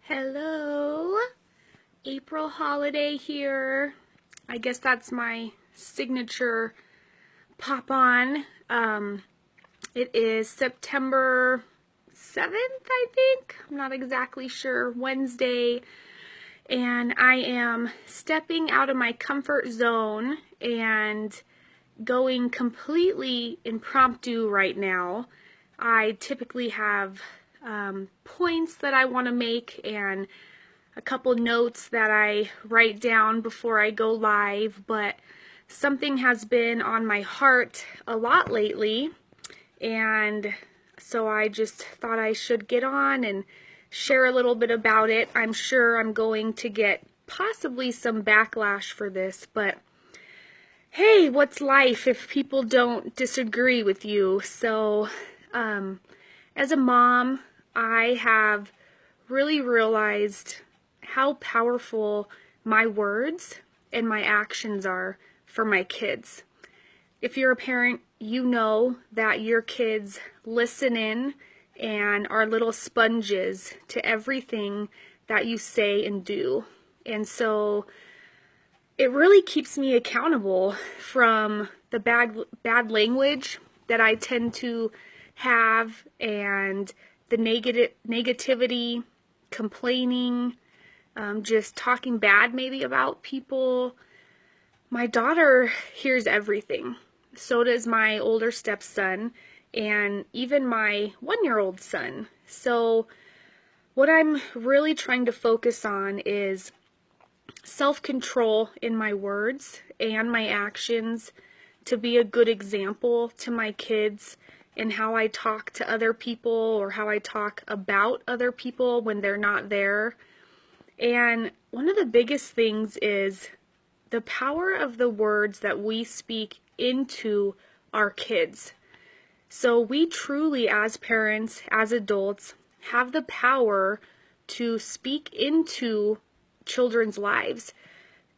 Hello, April holiday here. I guess that's my signature pop on. It is September 7th, I think. I'm not exactly sure. Wednesday. And I am stepping out of my comfort zone and going completely impromptu right now. I typically have points that I want to make and a couple notes that I write down before I go live, but something has been on my heart a lot lately, and so I just thought I should get on and share a little bit about it. I'm sure I'm going to get possibly some backlash for this, but hey, what's life if people don't disagree with you? So, as a mom, I have really realized how powerful my words and my actions are for my kids. If you're a parent, you know that your kids listen in and are little sponges to everything that you say and do. And so it really keeps me accountable from the bad language that I tend to have and the negativity, complaining, just talking bad maybe about people. My daughter hears everything. So does my older stepson and even my 1-year-old son. So what I'm really trying to focus on is self-control in my words and my actions, to be a good example to my kids in how I talk to other people or how I talk about other people when they're not there. And one of the biggest things is the power of the words that we speak into our kids. So we truly, as parents, as adults, have the power to speak into children's lives,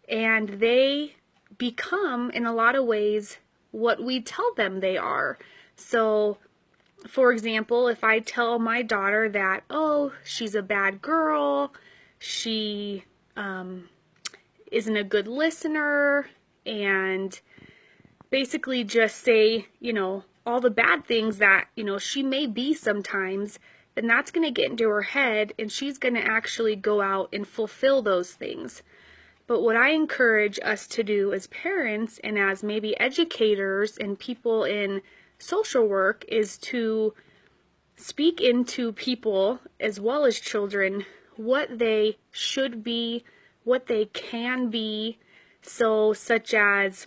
and they become, in a lot of ways, what we tell them they are. So, for example, if I tell my daughter that, oh, she's a bad girl, she isn't a good listener, and basically just say, all the bad things that, she may be sometimes, then that's going to get into her head and she's going to actually go out and fulfill those things. But what I encourage us to do as parents and as maybe educators and people in social work is to speak into people as well as children what they should be, what they can be. So such as,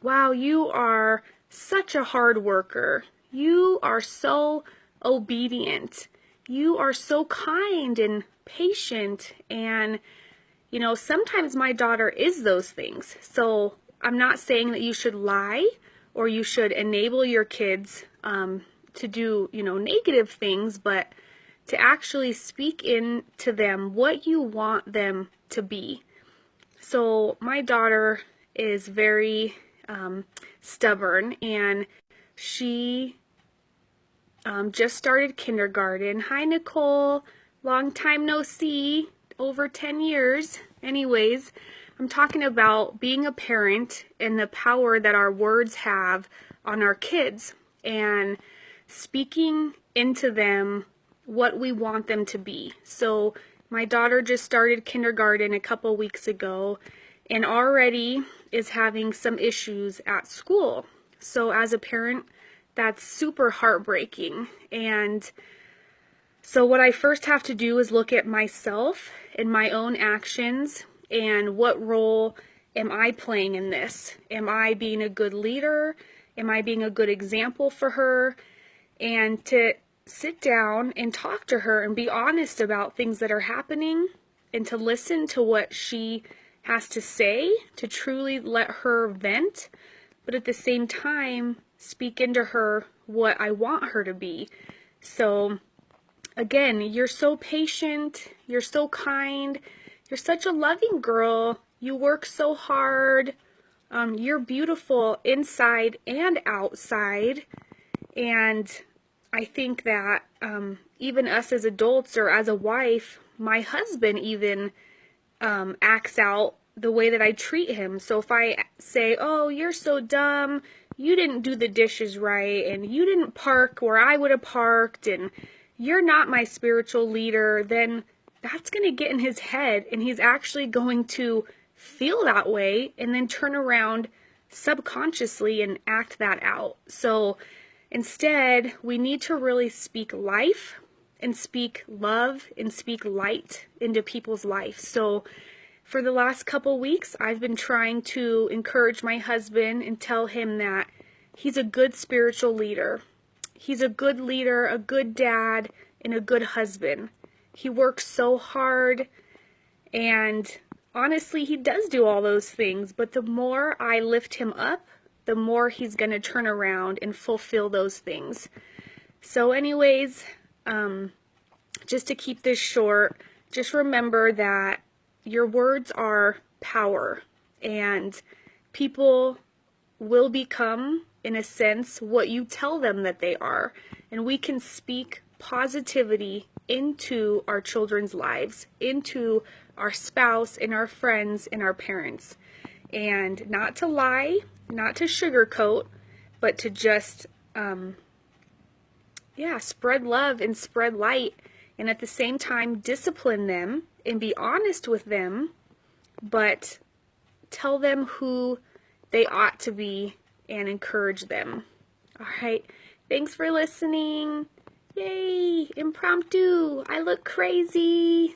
wow, you are such a hard worker. You are so obedient. You are so kind and patient. And, sometimes my daughter is those things. So I'm not saying that you should lie or you should enable your kids to do, negative things, but to actually speak into them what you want them to be. So my daughter is very stubborn, and she just started kindergarten. Hi, Nicole. Long time no see. Over 10 years. Anyways, I'm talking about being a parent and the power that our words have on our kids and speaking into them what we want them to be. So my daughter just started kindergarten a couple weeks ago and already is having some issues at school. So as a parent, that's super heartbreaking. And so what I first have to do is look at myself and my own actions and what role am I playing in this? Am I being a good leader? Am I being a good example for her? And to sit down and talk to her and be honest about things that are happening and to listen to what she has to say, to truly let her vent, but at the same time speak into her what I want her to be. So again, you're so patient, you're so kind, you're such a loving girl, you work so hard, you're beautiful inside and outside. And I think that even us as adults or as a wife, my husband even acts out the way that I treat him. So if I say, oh, you're so dumb, you didn't do the dishes right, and you didn't park where I would have parked, and you're not my spiritual leader, then that's going to get in his head, and he's actually going to feel that way and then turn around subconsciously and act that out. So instead, we need to really speak life and speak love and speak light into people's life. So for the last couple weeks, I've been trying to encourage my husband and tell him that he's a good spiritual leader. He's a good leader, a good dad, and a good husband. He works so hard, and honestly, he does do all those things, but the more I lift him up, the more he's going to turn around and fulfill those things. So anyways, just to keep this short, just remember that your words are power, and people will become, in a sense, what you tell them that they are. And we can speak positivity into our children's lives, into our spouse and our friends and our parents. And not to lie, not to sugarcoat, but to just, spread love and spread light. And at the same time, discipline them and be honest with them, but tell them who they ought to be and encourage them. All right. Thanks for listening. Yay, impromptu. I look crazy.